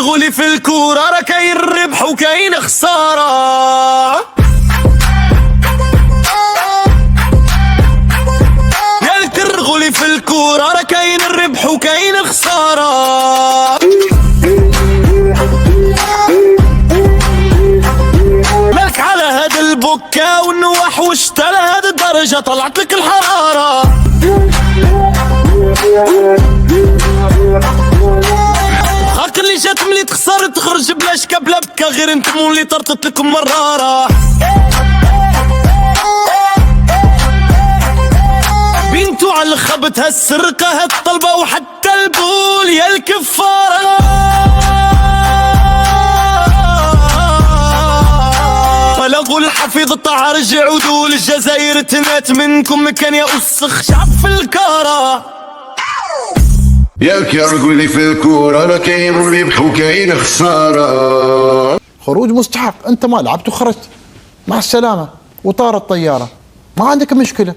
الكرغولي في الكورة راه كاين ربح وكاين خسارة. يا الكرغولي في الكورة راه كاين الربح وكاين الخسارة. مالك على هاد البكا والنواح وشتا لهاد الدرجة طلعت لك الحرارة. خاك اللي جات ملي تخسر تخرج بلا شكا بلا بكا، غير انتم اللي طرطت لكم مرارة. بنتو على الخبط هالسرقة هالطلبة وحتى البول يا الكفارة. بلغوا الحفيظ طاع رجعوا دول الجزائر تنات منكم كان يا أسخ شعب في الكارة. يا الكرغولي في الكورة راه كاين ربح وكاين خسارة. خروج مستحق، انت ما لعبت وخرجت مع السلامة وطارت الطيارة، ما عندك مشكلة.